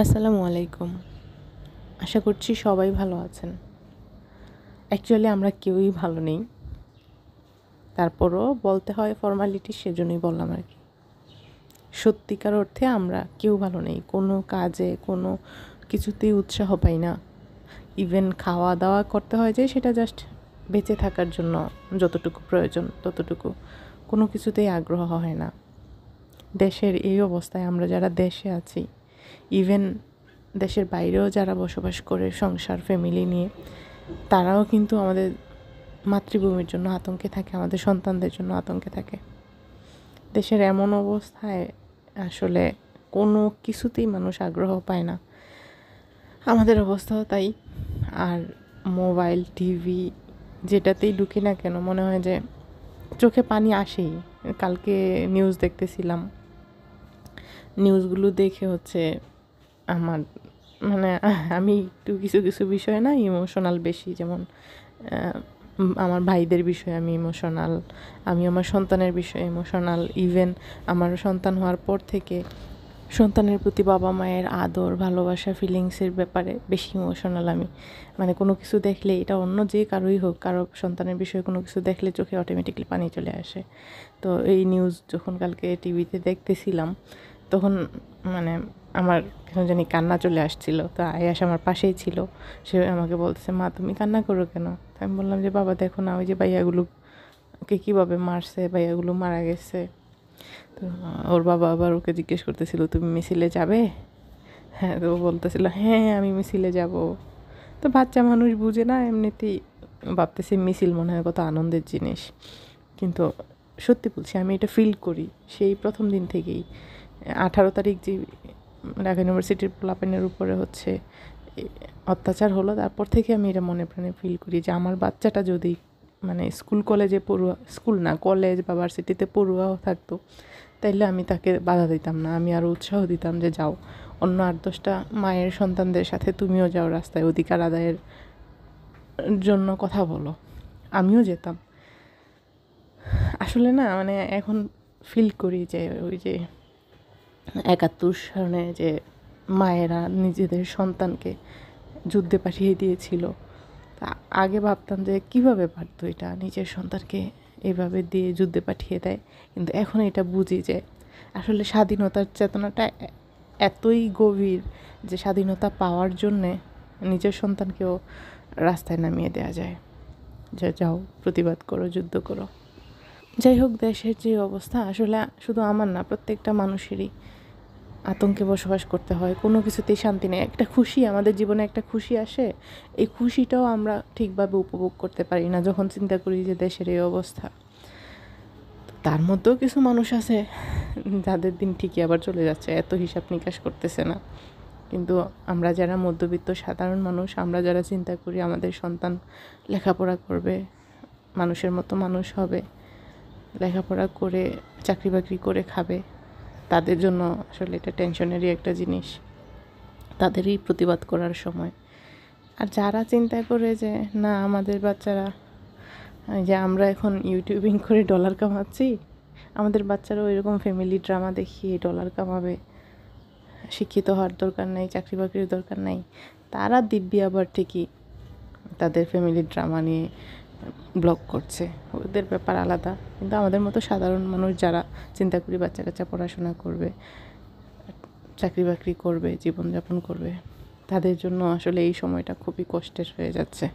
আসসালামু আলাইকুম। আশা করছি সবাই ভালো আছেন। অ্যাকচুয়ালি আমরা কেউই ভালো নেই। তারপরও বলতে হয় ফর্মালিটি, সেজন্যই বললাম আর কি। সত্যিকার অর্থে আমরা কেউ ভালো নেই। কোনো কাজে কোনো কিছুতেই উৎসাহ পাই না। ইভেন খাওয়া দাওয়া করতে হয় যে সেটা জাস্ট বেঁচে থাকার জন্য যতটুকু প্রয়োজন ততটুকু, কোনো কিছুতেই আগ্রহ হয় না। দেশের এই অবস্থায় আমরা যারা দেশে আছি, ইভেন দেশের বাইরেও যারা বসবাস করে সংসার ফ্যামিলি নিয়ে, তারাও কিন্তু আমাদের মাতৃভূমির জন্য আতঙ্কে থাকে, আমাদের সন্তানদের জন্য আতঙ্কে থাকে। দেশের এমন অবস্থায় আসলে কোনো কিছুতেই মানুষ আগ্রহ পায় না। আমাদের অবস্থাও তাই। আর মোবাইল টিভি যেটাতেই ঢুকি না কেন মনে হয় যে চোখে পানি আসেই। কালকে নিউজ দেখতেছিলাম, নিউজগুলো দেখে আমার মানে আমি একটু কিছু কিছু বিষয় না ইমোশনাল বেশি, যেমন আমার ভাইদের বিষয়ে আমি ইমোশনাল, আমি আমার সন্তানের বিষয়ে ইমোশনাল। ইভেন আমার সন্তান হওয়ার পর থেকে সন্তানের প্রতি বাবা মায়ের আদর ভালোবাসা ফিলিংসের ব্যাপারে বেশি ইমোশনাল আমি। মানে কোনো কিছু দেখলে, এটা অন্য যে কারোই হোক, কারো সন্তানের বিষয়ে কোনো কিছু দেখলে চোখে অটোমেটিকলি পানি চলে আসে। তো এই নিউজ যখন কালকে টিভিতে দেখতেছিলাম, তখন মানে আমার কেন জানি কান্না চলে আসছিল। তো আয়াস আমার পাশেই ছিল, সে আমাকে বলতেছে, মা তুমি কান্না করো কেন? আমি বললাম যে বাবা দেখো না, ওই যে ভাইয়াগুলোকে কীভাবে মারছে, ভাইয়াগুলো মারা গেছে। তো ওর বাবা আবার ওকে জিজ্ঞেস করতেছিল, তুমি মিছিলে যাবে? হ্যাঁ, তো ও বলতেছিল হ্যাঁ আমি মিছিলে যাব। তো বাচ্চা মানুষ বুঝে না, এমনিতেই ভাবতেছি মিছিল মনে হয় কত আনন্দের জিনিস। কিন্তু সত্যি বলছি, আমি এটা ফিল করি সেই প্রথম দিন থেকেই। 18 তারিখ যে ঢাকা ইউনিভার্সিটির পোলাপানের উপরে অত্যাচার হলো, তারপর থেকে আমি এটা মনে প্রাণে ফিল করি যে আমার বাচ্চাটা যদি মানে স্কুল কলেজে পড়ুয়া, স্কুল না কলেজ বা ভার্সিটিতে পড়ুয়াও থাকতো, তাইলে আমি তাকে বাধা দিতাম না, আমি আরও উৎসাহ দিতাম যে যাও, অন্য 8-10টা মায়ের সন্তানদের সাথে তুমিও যাও, রাস্তায় অধিকার আদায়ের জন্য কথা বলো। আমিও যেতাম। আসলে না মানে এখন ফিল করি যে ওই যে 71 সনে যে মায়েরা নিজেদের সন্তানকে যুদ্ধে পাঠিয়ে দিয়েছিল, তা আগে ভাবতাম যে কিভাবে পারতো এটা নিজের সন্তানকে এভাবে দিয়ে যুদ্ধে পাঠিয়ে দেয়। কিন্তু এখন এটা বুঝি যে আসলে স্বাধীনতার চেতনাটা এতই গভীর যে স্বাধীনতা পাওয়ার জন্যে নিজের সন্তানকেও রাস্তায় নামিয়ে দেওয়া যায়, যে যাও প্রতিবাদ করো, যুদ্ধ করো। যাই হোক, দেশের যে অবস্থা, আসলে শুধু আমার না, প্রত্যেকটা মানুষেরই আতঙ্কে বসবাস করতে হয়, কোনো কিছুতেই শান্তি নেই। একটা খুশি, আমাদের জীবনে একটা খুশি আসে, এই খুশিটাও আমরা ঠিকভাবে উপভোগ করতে পারি না যখন চিন্তা করি যে দেশের এই অবস্থা। তার মধ্যেও কিছু মানুষ আছে যাদের দিন ঠিকই আবার চলে যাচ্ছে, এত হিসাব নিকাশ করতেছে না। কিন্তু আমরা যারা মধ্যবিত্ত সাধারণ মানুষ, আমরা যারা চিন্তা করি আমাদের সন্তান লেখাপড়া করবে, মানুষের মতো মানুষ হবে, লেখাপড়া করে চাকরি বাকরি করে খাবে, তাদের জন্য আসলে এটা টেনশনেরই একটা জিনিস, তাদেরই প্রতিবাদ করার সময়। আর যারা চিন্তা করে যে না আমাদের বাচ্চারা, যে আমরা এখন ইউটিউবিং করে ডলার কামাচ্ছি, আমাদের বাচ্চারাও এরকম ফ্যামিলি ড্রামা দেখিয়ে ডলার কামাবে, শিক্ষিত হওয়ার দরকার নাই, চাকরি বাকরির দরকার নাই, তারা দিব্যি আবার ঠিকই তাদের ফ্যামিলির ড্রামা নিয়ে ব্লগ করছে, ওদের ব্যাপার আলাদা। কিন্তু আমাদের মতো সাধারণ মানুষ যারা চিন্তা করি বাচ্চা কাচ্চা পড়াশোনা করবে, চাকরি বাকরি করবে, জীবনযাপন করবে, তাদের জন্য আসলে এই সময়টা খুবই কষ্টের হয়ে যাচ্ছে।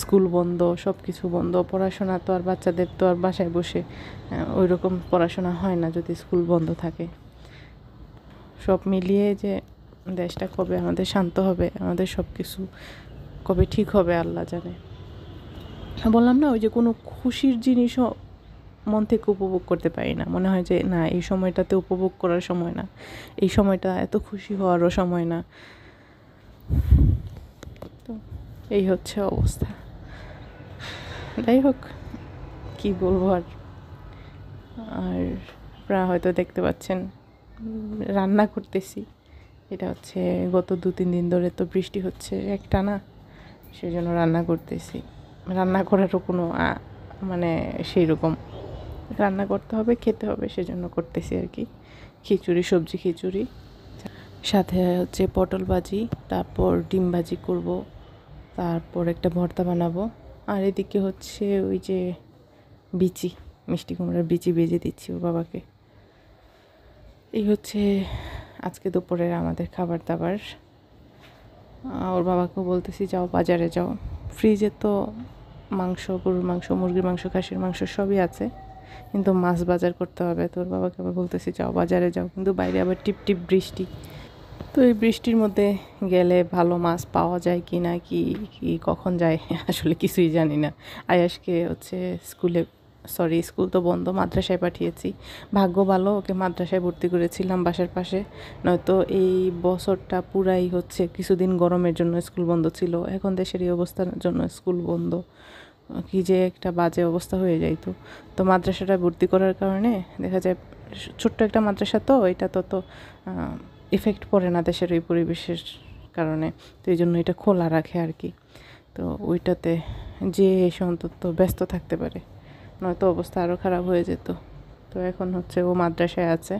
স্কুল বন্ধ, সব কিছু বন্ধ, পড়াশোনা তো আর বাচ্চাদের তো আর বাসায় বসে ওই রকম পড়াশোনা হয় না যদি স্কুল বন্ধ থাকে। সব মিলিয়ে যে দেশটা কবে আমাদের শান্ত হবে, আমাদের সব কিছু কবে ঠিক হবে আল্লাহ জানে। বললাম না, ওই যে কোনো খুশির জিনিসও মন থেকে উপভোগ করতে পারি না। মনে হয় যে না, এই সময়টাতে উপভোগ করার সময় না, এই সময়টা এত খুশি হওয়ারও সময় না। তো এই হচ্ছে অবস্থা। যাই হোক, কী বলবো আর। আর আপনারা হয়তো দেখতে পাচ্ছেন রান্না করতেছি, এটা হচ্ছে গত 2-3 দিন ধরে তো বৃষ্টি হচ্ছে একটানা, সেই জন্য রান্না করতেছি। রান্না করারও কোনো মানে সেই রকম, রান্না করতে হবে, খেতে হবে, সেজন্য করতেছি আর কি। খিচুড়ি, সবজি খিচুড়ি। সাথে হচ্ছে পটল ভাজি, তারপর ডিম ভাজি করব, তারপর একটা ভর্তা বানাবো। আর এদিকে হচ্ছে ওই যে বিচি, মিষ্টি কুমড়ার বিচি ভেজে দিচ্ছি ওর বাবাকে। এই হচ্ছে আজকে দুপুরের আমাদের খাবার দাবার। ওর বাবাকেও বলতেছি যাও বাজারে যাও, ফ্রিজে তো মাংস, গরুর মাংস, মুরগির মাংস, খাসির মাংস সবই আছে, কিন্তু মাছ বাজার করতে হবে। তোর বাবাকে আবার বলতেছি যাও বাজারে যাও, কিন্তু বাইরে আবার টিপ টিপ বৃষ্টি। তো এই বৃষ্টির মধ্যে গেলে ভালো মাছ পাওয়া যায় কি না, কি কি কখন যায় আসলে কিছুই জানি না। আয়াসকে হচ্ছে স্কুল তো বন্ধ, মাদ্রাসায় পাঠিয়েছি। ভাগ্য ভালো, ওকে মাদ্রাসায় ভর্তি করেছিলাম বাসার পাশে, নয়তো এই বছরটা পুরাই হচ্ছে কিছুদিন গরমের জন্য স্কুল বন্ধ ছিল। এখন দেশের এই অবস্থার জন্য স্কুল বন্ধ, কি যে একটা বাজে অবস্থা হয়ে যাইতো। তো মাদ্রাসাটা ভর্তি করার কারণে দেখা যায় ছোট্ট একটা মাদ্রাসা, তো এটা তত ইফেক্ট পড়ে না দেশের ওই পরিবেশের কারণে। তো এই জন্য এটা খোলা রাখে আর কি। তো ওইটাতে যে এসে অন্তত ব্যস্ত থাকতে পারে, নয়তো অবস্থা আরও খারাপ হয়ে যেত। তো এখন হচ্ছে ও মাদ্রাসায় আছে।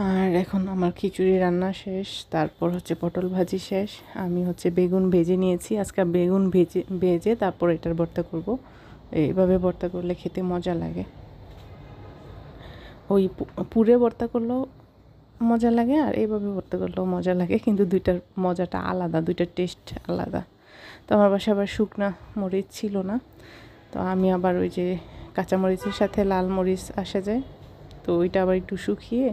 আর এখন আমার খিচুড়ি রান্না শেষ, তারপর হচ্ছে পটল ভাজি শেষ। আমি হচ্ছে বেগুন ভেজে নিয়েছি, আজকে বেগুন ভেজে তারপর এটার ভর্তা করব। এইভাবে ভর্তা করলে খেতে মজা লাগে। ওই পুরে ভর্তা করলেও মজা লাগে, আর এইভাবে ভর্তা করলেও মজা লাগে, কিন্তু দুইটার মজাটা আলাদা, দুইটার টেস্ট আলাদা। তো আমার বাসায় আবার শুকনা মরিচ ছিল না, তো আমি আবার ওই যে কাঁচামরিচের সাথে লাল মরিচ আসে যায়, তো ওইটা আবার একটু শুকিয়ে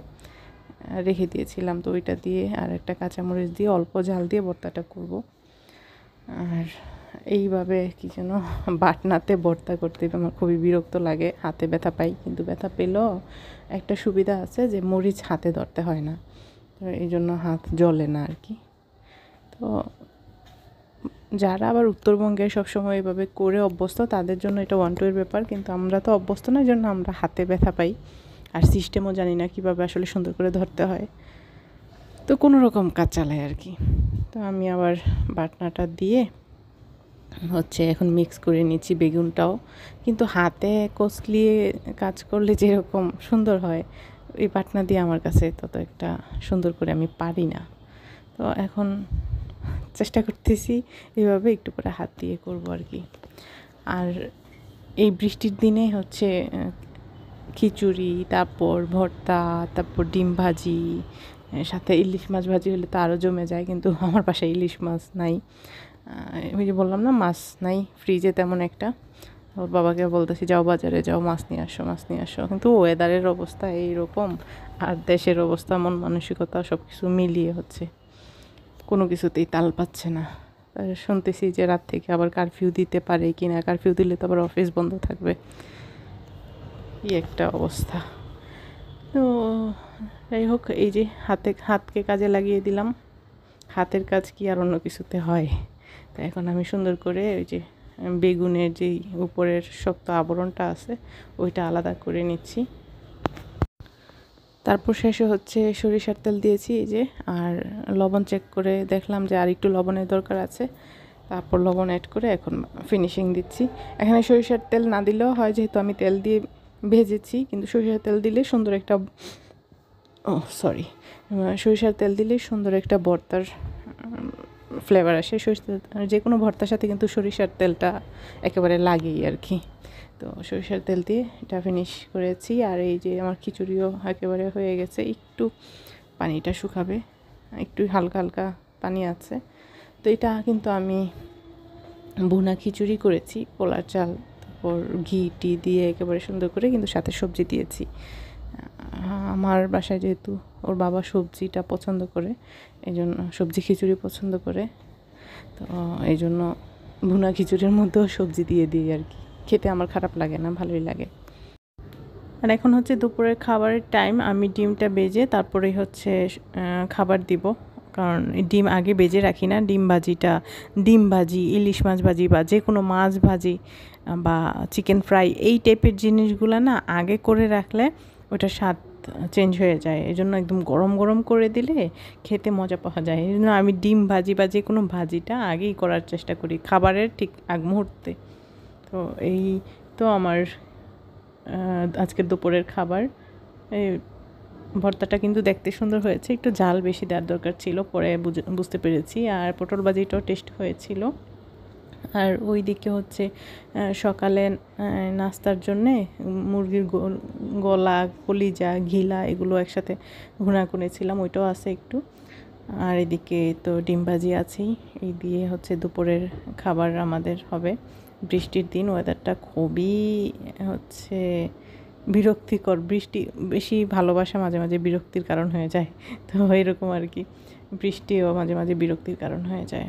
রেখে দিয়েছিলাম। তো ওইটা দিয়ে আর একটা কাঁচামরিচ দিয়ে অল্প ঝাল দিয়ে ভর্তাটা করব। আর এইভাবে কি যেন বাটনাতে ভর্তা করতে আমার খুবই বিরক্ত লাগে, হাতে ব্যথা পাই। কিন্তু ব্যথা পেলেও একটা সুবিধা আছে যে মরিচ হাতে ধরতে হয় না, তো এই জন্য হাত জ্বলে না আর কি। তো যারা আবার উত্তরবঙ্গে সবসময় এভাবে করে অভ্যস্ত, তাদের জন্য এটা ওয়ান টু এর ব্যাপার, কিন্তু আমরা তো অভ্যস্ত না, এই জন্য আমরা হাতে ব্যথা পাই। আর সিস্টেমও জানি না কীভাবে আসলে সুন্দর করে ধরতে হয়, তো কোনো রকম কাজ চালাই আর কি। তো আমি আবার বাটনাটা দিয়ে হচ্ছে এখন মিক্স করে নিচ্ছি বেগুনটাও, কিন্তু হাতে কষলিয়ে কাজ করলে যেরকম সুন্দর হয়, এই বাটনা দিয়ে আমার কাছে তত একটা সুন্দর করে আমি পারি না। তো এখন চেষ্টা করতেছি এভাবে একটু করে হাত দিয়ে করব আর কি। আর এই বৃষ্টির দিনে হচ্ছে খিচুড়ি, তারপর ভর্তা, তারপর ডিম ভাজি, সাথে ইলিশ মাছ ভাজি হলে তো আরও জমে যায়, কিন্তু আমার বাসায় ইলিশ মাছ নাই। ওই যে বললাম না, মাছ নাই ফ্রিজে তেমন একটা। ওর বাবাকে বলতেছি যাও বাজারে যাও, মাছ নিয়ে আসো, মাছ নিয়ে আসো, কিন্তু ওয়েদারের অবস্থা এইরকম, আর দেশের অবস্থা, মন মানসিকতা সব কিছু মিলিয়ে হচ্ছে কোনো কিছুতেই তাল পাচ্ছে না। শুনতেছি যে রাত থেকে আবার কারফিউ দিতে পারে কি না, কারফিউ দিলে তো আবার অফিস বন্ধ থাকবে, এই একটা অবস্থা। তো যাই হোক, এই যে হাতকে কাজে লাগিয়ে দিলাম, হাতের কাজ কি আর অন্য কিছুতে হয়। তো এখন আমি সুন্দর করে ওই যে বেগুনের যেই উপরের শক্ত আবরণটা আছে ওইটা আলাদা করে নিচ্ছি। তারপর শেষে হচ্ছে সরিষার তেল দিয়েছি এই যে, আর লবণ চেক করে দেখলাম যে আর একটু লবণের দরকার আছে, তারপর লবণ অ্যাড করে এখন ফিনিশিং দিচ্ছি। এখানে সরিষার তেল না দিলেও হয়, যেহেতু আমি তেল দিয়ে ভেজেছি, কিন্তু সরিষার তেল দিলে সুন্দর একটা সরিষার তেল দিলে সুন্দর একটা ভর্তার ফ্লেভার আসে। যে কোনো ভর্তার সাথে কিন্তু সরিষার তেলটা একেবারে লাগেই আর কি। তো সরিষার তেল দিয়ে এটা ফিনিশ করেছি। আর এই যে আমার খিচুড়িও একেবারে হয়ে গেছে, একটু পানিটা শুকাবে, একটু হালকা হালকা পানি আছে। তো এটা কিন্তু আমি ভুনা খিচুড়ি করেছি, পোলার চাল, তারপর ঘি টি দিয়ে একেবারে সুন্দর করে, কিন্তু সাথে সবজি দিয়েছি। আমার বাসায় যেহেতু ওর বাবা সবজিটা পছন্দ করে, এই জন্য সবজি খিচুড়ি পছন্দ করে, তো এই জন্য ভুনা খিচুড়ির মধ্যেও সবজি দিয়ে দিই আর কি। খেতে আমার খারাপ লাগে না, ভালোই লাগে। আর এখন হচ্ছে দুপুরের খাবারের টাইম, আমি ডিমটা বেজে তারপরে হচ্ছে খাবার দিব, কারণ ডিম আগে বেজে রাখি না। ডিম ভাজি, ইলিশ মাছ ভাজি বা যে কোনো মাছ ভাজি বা চিকেন ফ্রাই, এই টাইপের জিনিসগুলো না আগে করে রাখলে ওটার স্বাদ চেঞ্জ হয়ে যায়। এই জন্য একদম গরম গরম করে দিলে খেতে মজা পাওয়া যায়। এই জন্য আমি ডিম ভাজি বা যে কোনো ভাজিটা আগেই করার চেষ্টা করি খাবারের ঠিক আগ মুহূর্তে। তো এই তো আমার আজকের দুপুরের খাবার। ভর্তাটা কিন্তু দেখতে সুন্দর হয়েছে, একটু ঝাল বেশি দেওয়ার দরকার ছিল, পরে বুঝতে পেরেছি। আর পটল ভাজিটাও টেস্ট হয়েছিল। আর ওইদিকে হচ্ছে সকালে নাস্তার জন্যে মুরগির গলা, কলিজা, ঘিলা এগুলো একসাথে ভুনা করেছিলাম, ওইটাও আছে একটু। আর এদিকে তো ডিম ভাজি আছেই। এই দিয়ে হচ্ছে দুপুরের খাবার আমাদের হবে। বৃষ্টির দিন, ওয়েদারটা খুবই হচ্ছে বিরক্তিকর। বৃষ্টি বেশি ভালোবাসা মাঝে মাঝে বিরক্তির কারণ হয়ে যায়, তো এরকম আর কি, বৃষ্টিও মাঝে মাঝে বিরক্তির কারণ হয়ে যায়।